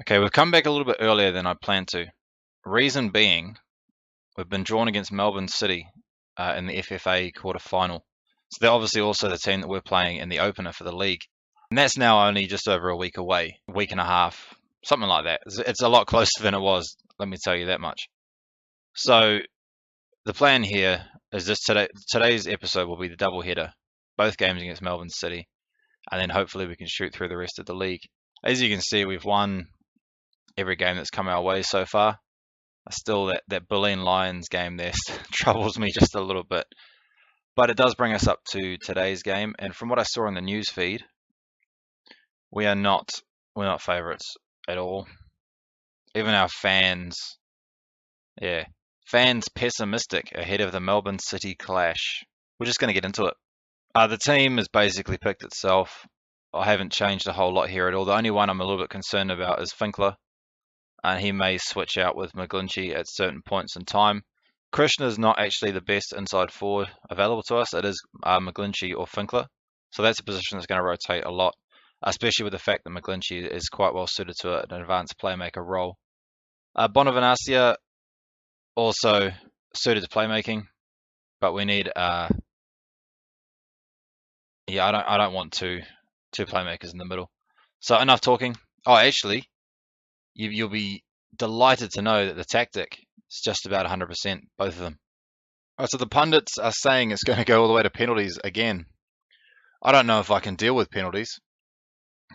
Okay, we've come back a little bit earlier than I planned to. Reason being, we've been drawn against Melbourne City in the FFA quarter-final. So they're obviously also the team that we're playing in the opener for the league. And that's now only just over a week away, a week and a half, something like that. It's a lot closer than it was, let me tell you that much. So the plan here is today's episode will be the double header, both games against Melbourne City, and then hopefully we can shoot through the rest of the league. As you can see, we've won every game that's come our way so far. Still, that Bulleen Lions game there troubles me just a little bit. But it does bring us up to today's game, and from what I saw in the news feed, we're not favourites at all. Even our fans, fans pessimistic ahead of the Melbourne City clash. We're just going to get into it. The team has basically picked itself. I haven't changed a whole lot here at all. The only one I'm a little bit concerned about is Finkler, and he may switch out with McGlinchey at certain points in time. Krishna's not actually the best inside forward available to us. It is McGlinchey or Finkler. So that's a position that's going to rotate a lot, especially with the fact that McGlinchey is quite well suited to an advanced playmaker role. Bonavanasia also suited to playmaking, but we need I don't want two playmakers in the middle. So enough talking. Oh, actually, you'll be delighted to know that the tactic is just about 100%, both of them. Right, so the pundits are saying it's going to go all the way to penalties again. I don't know if I can deal with penalties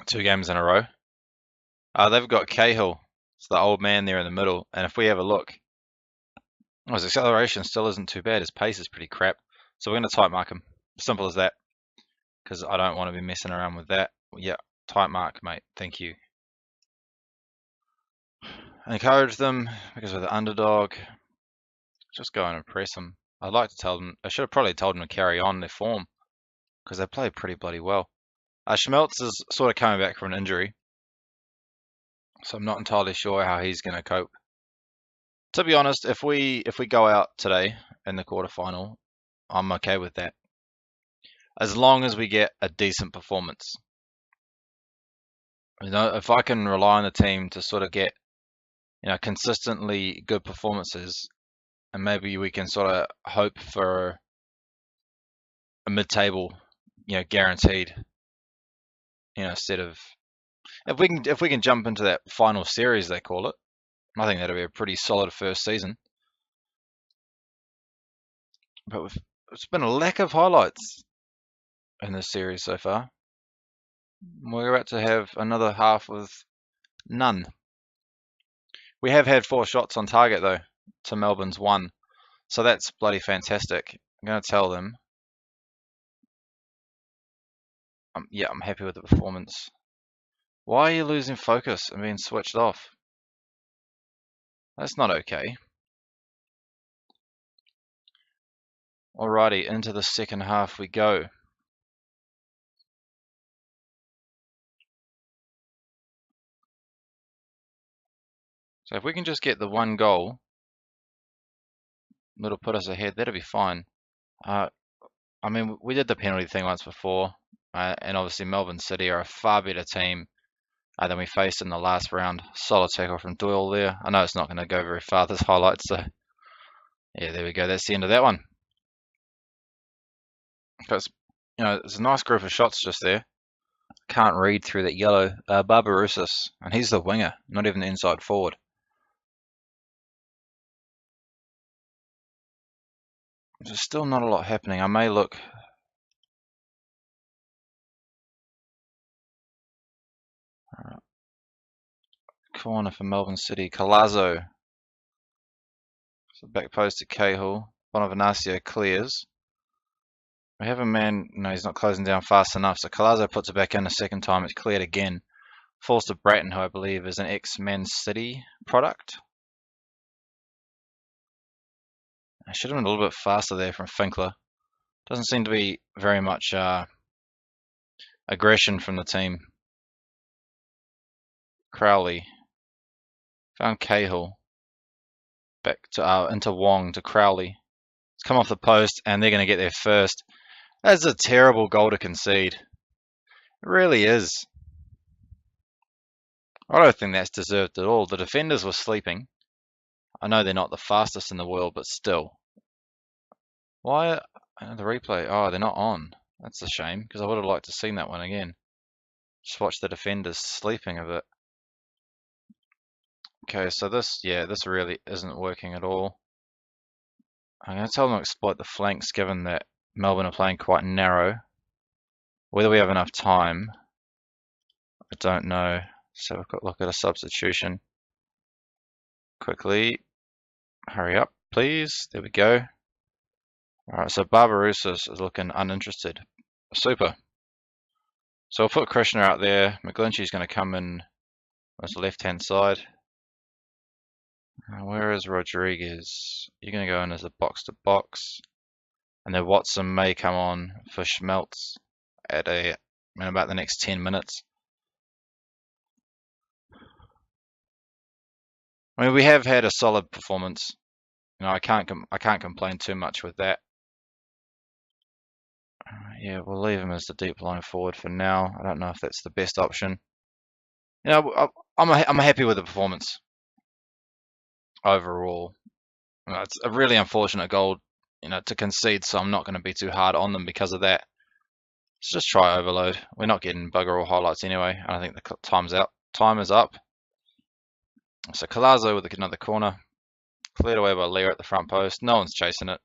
2 games in a row. They've got Cahill, it's the old man there in the middle, and if we have a look, his acceleration still isn't too bad. His pace is pretty crap, so we're going to tight mark him. Simple as that, because I don't want to be messing around with that. Yeah, tight mark, mate. Thank you. Encourage them because we're the underdog. Just go and impress them. I'd like to tell them. I should have probably told them to carry on their form because they play pretty bloody well. Schmeltz is sort of coming back from an injury, so I'm not entirely sure how he's going to cope. To be honest, if we go out today in the quarterfinal, I'm okay with that, as long as we get a decent performance. You know, if I can rely on the team to sort of get, consistently good performances, and maybe we can sort of hope for a mid-table, guaranteed. Instead of if we can jump into that final series, they call it, I think that'll be a pretty solid first season. But it's been a lack of highlights in this series so far. We're about to have another half with none. We have had 4 shots on target though, to Melbourne's 1. So that's bloody fantastic. I'm going to tell them. I'm happy with the performance. Why are you losing focus and being switched off? That's not okay. Alrighty, into the second half we go. So if we can just get the 1 goal, it'll put us ahead. That'll be fine. I mean, we did the penalty thing once before, and obviously Melbourne City are a far better team than we faced in the last round. Solid tackle from Doyle there. I know it's not going to go very far, this highlight, so yeah, there we go. That's the end of that one. But it's a nice group of shots just there. Can't read through that yellow. Barbarousis, and he's the winger, not even the inside forward. There's still not a lot happening. I may look. Corner for Melbourne City. Colazo. So back post to Cahill. Bonavanasia clears. We have a man. No, he's not closing down fast enough. So Colazo puts it back in the second time. It's cleared again. Falls to Bratton, who I believe is an ex-Man City product. I should have been a little bit faster there from Finkler. Doesn't seem to be very much aggression from the team. Crowley. Found Cahill. Back to into Wong to Crowley. It's come off the post and they're going to get there first. That's a terrible goal to concede. It really is. I don't think that's deserved at all. The defenders were sleeping. I know they're not the fastest in the world, but still. Why? The replay. Oh, they're not on. That's a shame, because I would have liked to seen that one again. Just watch the defenders sleeping a bit. Okay, so this really isn't working at all. I'm going to tell them to exploit the flanks, given that Melbourne are playing quite narrow. Whether we have enough time, I don't know. So we've got to look at a substitution. Quickly, hurry up, please. There we go. Alright, so Barbarouses is looking uninterested. Super. So we'll put Krishna out there. McGlinchey's going to come in on the left-hand side. Where is Rodriguez? You're going to go in as a box-to-box. And then Watson may come on for Schmeltz in about the next 10 minutes. I mean, we have had a solid performance. You know, I can't complain too much with that. Yeah, we'll leave him as the deep line forward for now. I don't know if that's the best option. You know, I'm happy with the performance overall. You know, it's a really unfortunate goal, you know, to concede, so I'm not going to be too hard on them because of that. Let's just try overload. We're not getting bugger all highlights anyway. I don't think the time's out. Time is up. So Colazo with another corner. Cleared away by Lear at the front post. No one's chasing it.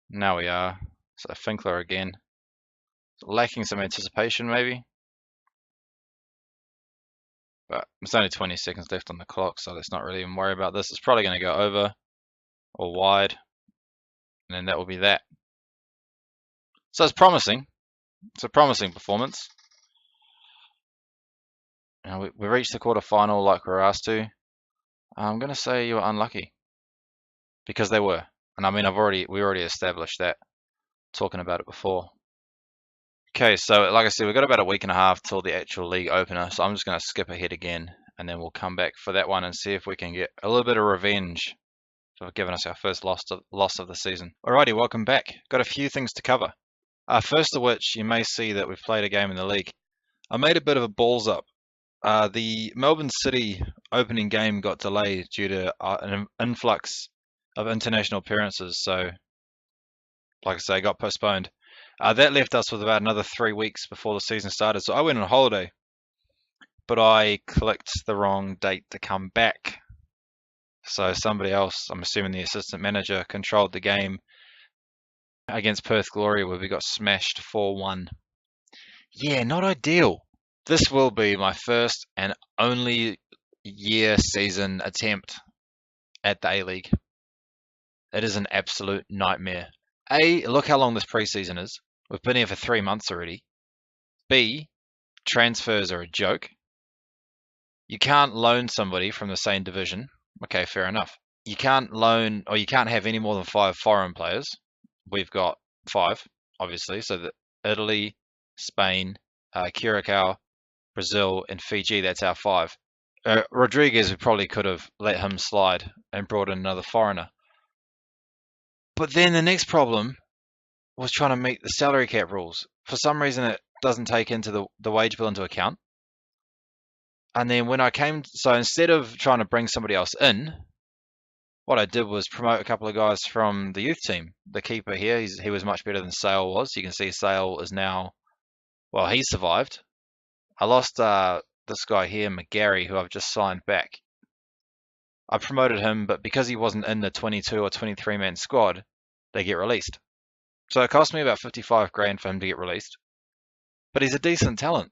Now we are. So Finkler again. Lacking some anticipation maybe. But it's only 20 seconds left on the clock, so let's not really even worry about this. It's probably going to go over or wide. And then that will be that. So it's promising. It's a promising performance. Now we reached the quarterfinal like we were asked to. I'm going to say you were unlucky. Because they were. And I mean, we already established that, talking about it before. Okay, so like I said, we've got about a week and a half till the actual league opener, so I'm just going to skip ahead again, and then we'll come back for that one and see if we can get a little bit of revenge for giving us our first loss of the season. Alrighty, welcome back. Got a few things to cover. First of which, you may see that we've played a game in the league. I made a bit of a balls up. The Melbourne City opening game got delayed due to an influx of international appearances, so like I say, got postponed. That left us with about another 3 weeks before the season started, so I went on holiday, but I clicked the wrong date to come back. So somebody else, I'm assuming the assistant manager, controlled the game against Perth Glory where we got smashed 4-1. Yeah, not ideal. This will be my first and only season attempt at the A-League. It is an absolute nightmare. A, look how long this preseason is. We've been here for 3 months already. B, transfers are a joke. You can't loan somebody from the same division. Okay, fair enough. You can't loan, or you can't have any more than 5 foreign players. We've got 5, obviously. So that Italy, Spain, Curacao, Brazil, and Fiji, that's our 5. Rodriguez, we probably could have let him slide and brought in another foreigner. But then the next problem was trying to meet the salary cap rules. For some reason, it doesn't take into the wage bill into account. And then when I came, so instead of trying to bring somebody else in, what I did was promote a couple of guys from the youth team. The keeper here, he was much better than Sale was. You can see Sale is now, well, he survived. I lost this guy here, McGarry, who I've just signed back. I promoted him, but because he wasn't in the 22 or 23 man squad, they get released. So it cost me about 55 grand for him to get released. But he's a decent talent,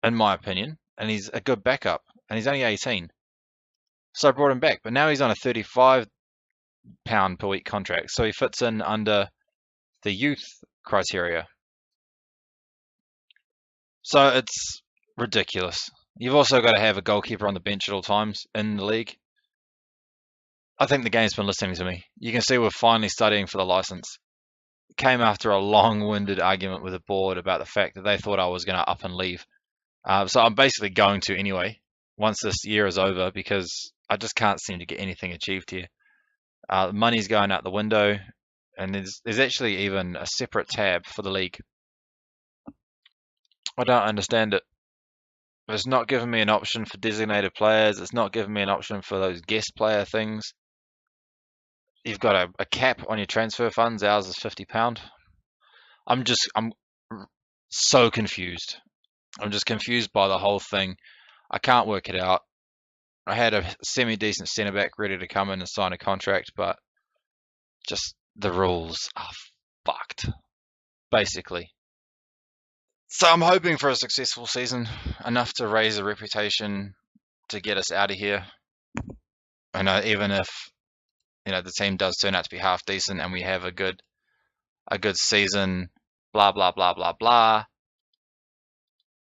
in my opinion, and he's a good backup, and he's only 18. So I brought him back, but now he's on a £35 per week contract, so he fits in under the youth criteria. So it's ridiculous. You've also got to have a goalkeeper on the bench at all times in the league. I think the game's been listening to me. You can see we're finally studying for the license. It came after a long-winded argument with the board about the fact that they thought I was going to up and leave. So I'm basically going to anyway, once this year is over, because I just can't seem to get anything achieved here. Money's going out the window, and there's actually even a separate tab for the league. I don't understand it. It's not giving me an option for designated players. It's not giving me an option for those guest player things. You've got a cap on your transfer funds. Ours is £50. I'm so confused. I'm just confused by the whole thing. I can't work it out. I had a semi-decent centre back ready to come in and sign a contract, but just the rules are fucked, basically. So I'm hoping for a successful season, enough to raise a reputation to get us out of here. I know even if the team does turn out to be half decent and we have a good season, blah blah blah blah blah,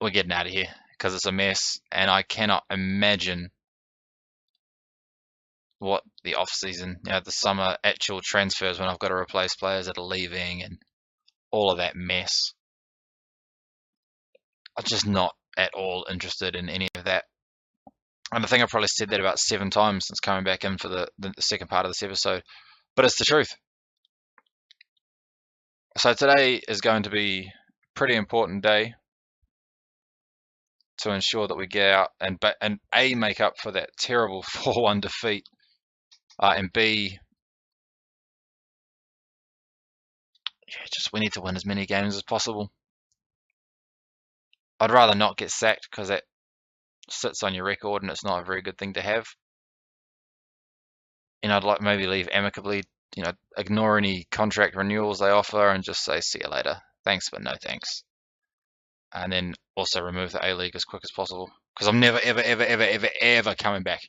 we're getting out of here because it's a mess, and I cannot imagine what the off season, the summer actual transfers when I've got to replace players that are leaving and all of that mess. I'm just not at all interested in any of that. And I think I've probably said that about 7 times since coming back in for the second part of this episode, but it's the truth. So today is going to be a pretty important day to ensure that we get out and A, make up for that terrible 4-1 defeat, and B, we need to win as many games as possible. I'd rather not get sacked because that sits on your record and it's not a very good thing to have. I'd like maybe leave amicably, ignore any contract renewals they offer and just say, see you later. Thanks, but no thanks. And then also remove the A-League as quick as possible because I'm never, ever, ever, ever, ever, ever coming back.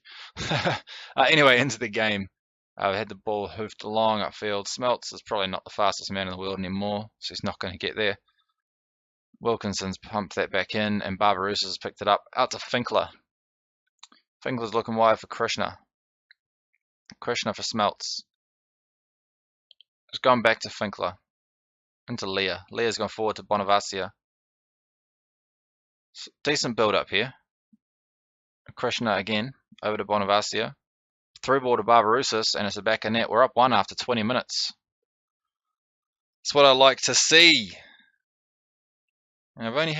Anyway, into the game. We had the ball hoofed along upfield. Smelts is probably not the fastest man in the world anymore, so he's not going to get there. Wilkinson's pumped that back in, and Barbarousa's picked it up out to Finkler. Finkler's looking wide for Krishna. Krishna for Smelts. It's gone back to Finkler. Into Leah. Leah's gone forward to Bonavacia. Decent build up here. Krishna again, over to Bonavacia. Through ball to Barbarousis, and it's a back of net. We're up 1 after 20 minutes. That's what I like to see. And I've only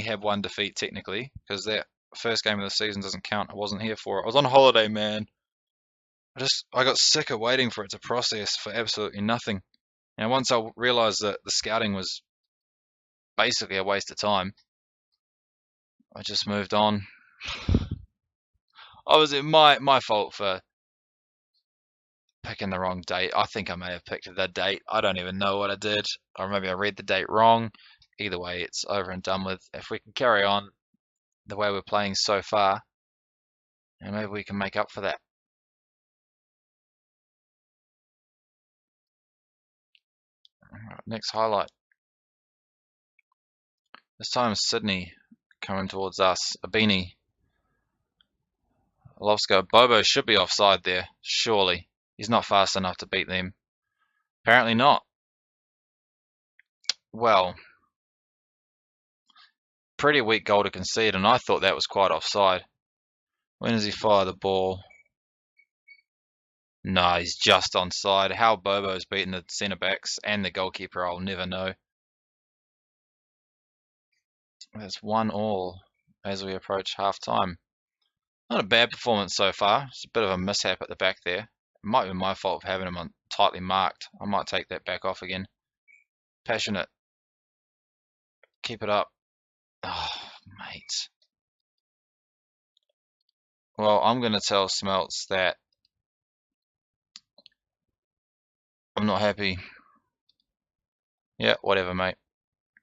had one defeat technically, because that first game of the season doesn't count. I wasn't here for it. I was on holiday, man. I got sick of waiting for it to process for absolutely nothing. And once I realized that the scouting was basically a waste of time, I just moved on. Obviously, my fault for picking the wrong date. I think I may have picked the date. I don't even know what I did, or maybe I read the date wrong. Either way, it's over and done with. If we can carry on the way we're playing so far, and maybe we can make up for that. Right, next highlight. This time Sydney coming towards us. Abini. Lovsko. Bobo should be offside there, surely. He's not fast enough to beat them. Apparently not. Well, pretty weak goal to concede, and I thought that was quite offside. When does he fire the ball? No, he's just onside. How Bobo's beaten the centre backs and the goalkeeper, I'll never know. That's 1-1 as we approach half time. Not a bad performance so far. It's a bit of a mishap at the back there. It might be my fault for having him tightly marked. I might take that back off again. Passionate. Keep it up. Oh, mate. Well, I'm going to tell Smelts that I'm not happy. Yeah, whatever, mate.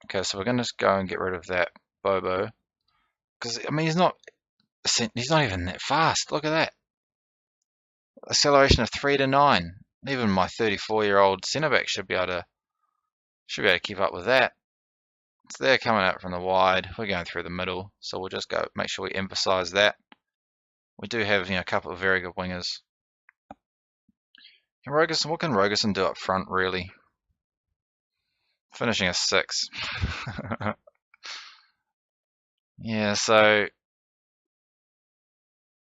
Okay, so we're going to just go and get rid of that Bobo. Because, I mean, he's not even that fast. Look at that. Acceleration of 3 to 9. Even my 34-year-old centre-back should be able to keep up with that. So they're coming out from the wide. We're going through the middle. So we'll just go make sure we emphasise that. We do have a couple of very good wingers. What can Rogerson do up front, really? Finishing a 6. Yeah, so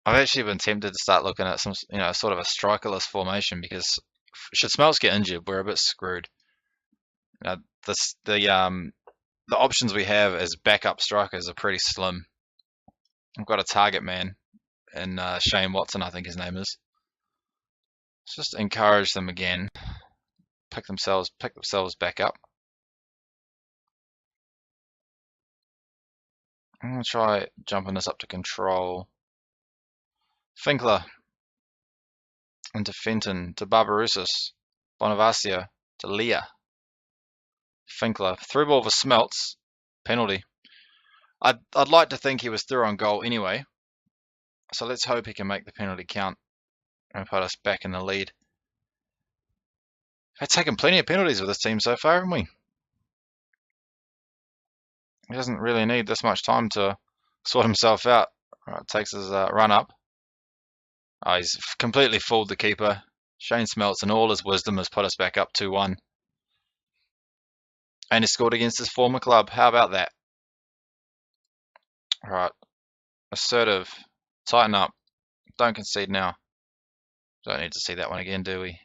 I've actually been tempted to start looking at some, sort of a strikerless formation, because should Smelts get injured, we're a bit screwed. The options we have as backup strikers are pretty slim. I've got a target man, and Shane Watson, I think his name is. Let's just encourage them again. Pick themselves back up. I'm gonna try jumping this up to control. Finkler into Fenton to Barbarousis, Bonavacia to Leah. Finkler through ball for Smelts, penalty. I'd like to think he was through on goal anyway, so let's hope he can make the penalty count and put us back in the lead. We've taken plenty of penalties with this team so far, haven't we? He doesn't really need this much time to sort himself out. Right, takes his run up. Oh, he's completely fooled the keeper. Shane Smelts and all his wisdom has put us back up 2-1. And he scored against his former club. How about that? Right. Assertive. Tighten up. Don't concede now. Don't need to see that one again, do we?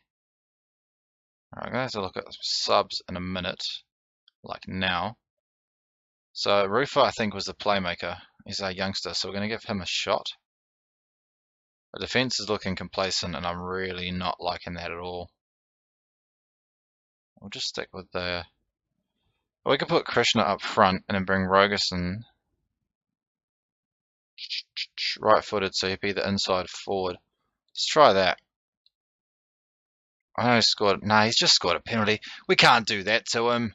Right, I'm going to have to look at subs in a minute. Like now. So Rufa, I think, was the playmaker. He's our youngster, so we're going to give him a shot. The defense is looking complacent, and I'm really not liking that at all. We'll just stick with the... We could put Krishna up front and then bring Rogerson right-footed, so he'd be the inside forward. Let's try that. I know he scored... Nah, he's just scored a penalty. We can't do that to him.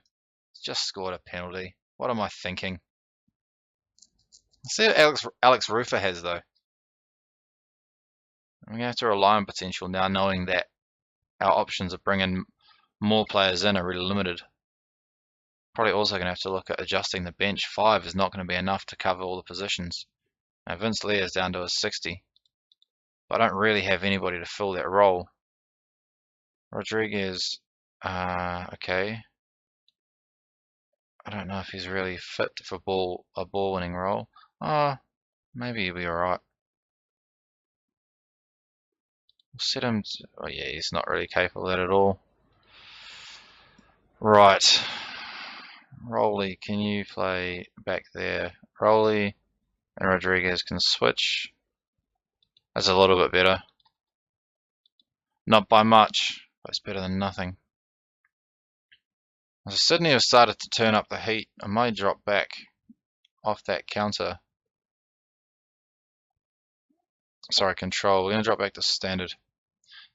He's just scored a penalty. What am I thinking? Let's see what Alex Rufa has, though. I'm going to have to rely on potential now, knowing that our options of bringing more players in are really limited. Probably also going to have to look at adjusting the bench. 5 is not going to be enough to cover all the positions. Now Vince Leah is down to a 60. But I don't really have anybody to fill that role. Rodriguez, okay. I don't know if he's really fit for a ball winning role. Maybe he'll be alright. We'll set him to, oh yeah, he's not really capable of that at all. Right. Rowley, can you play back there? Rowley and Rodriguez can switch. That's a little bit better. Not by much, but it's better than nothing. So Sydney have started to turn up the heat. I might drop back off that counter. Sorry, control. We're going to drop back to standard.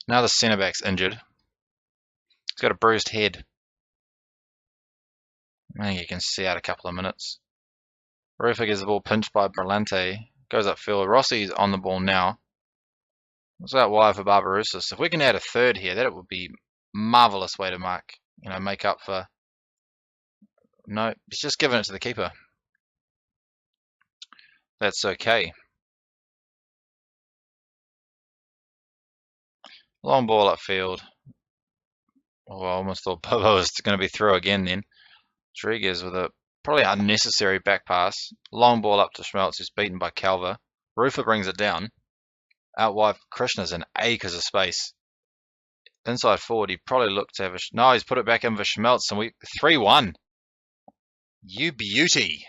Now the centre back's injured. He's got a bruised head. I think you can see out a couple of minutes. Rufa gets the ball pinched by Brillante. Goes upfield. Rossi's on the ball now. What's that wire for Barbarousis? If we can add a third here, that would be a marvellous way to make up for... No, he's just giving it to the keeper. That's okay. Long ball upfield. Oh, I almost thought Bobo was going to be through again then. Rodriguez with a probably unnecessary back pass. Long ball up to Schmeltz, who's beaten by Calver. Rufa brings it down. Out wide, Krishna's in acres of space. Inside forward, he probably looked to have a... No, he's put it back in for Schmeltz, and we 3-1. You beauty.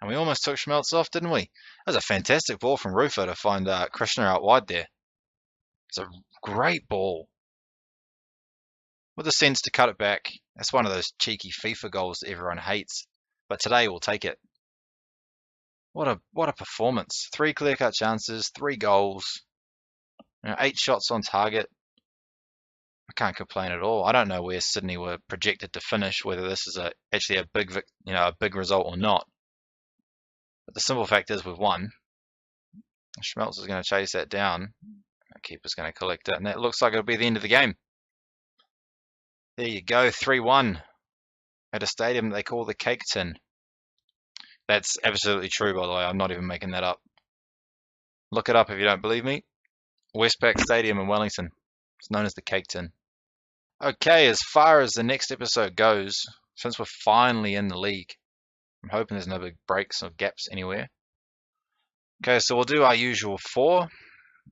And we almost took Schmeltz off, didn't we? That was a fantastic ball from Rufa to find Krishna out wide there. It's a great ball. With the sense to cut it back. That's one of those cheeky FIFA goals that everyone hates. But today we'll take it. What a performance. 3 clear-cut chances, 3 goals. 8 shots on target. I can't complain at all. I don't know where Sydney were projected to finish, whether this is actually a big result or not. But the simple fact is we've won. Schmeltz is going to chase that down. The keeper's going to collect it, and that looks like it'll be the end of the game. There you go, 3-1 at a stadium they call the Cake Tin. That's absolutely true, by the way. I'm not even making that up. Look it up if you don't believe me. Westpac Stadium in Wellington. It's known as the Cake Tin. Okay, as far as the next episode goes, since we're finally in the league, I'm hoping there's no big breaks or gaps anywhere. Okay, so we'll do our usual 4,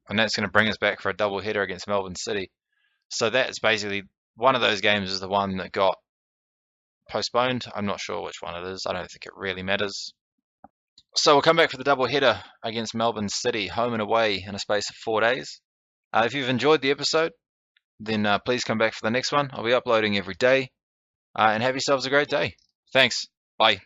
and that's going to bring us back for a double header against Melbourne City. So that's basically one of those games is the one that got postponed. I'm not sure which one it is. I don't think it really matters. So we'll come back for the double header against Melbourne City, home and away in a space of 4 days. If you've enjoyed the episode, then please come back for the next one. I'll be uploading every day, and have yourselves a great day. Thanks. Bye.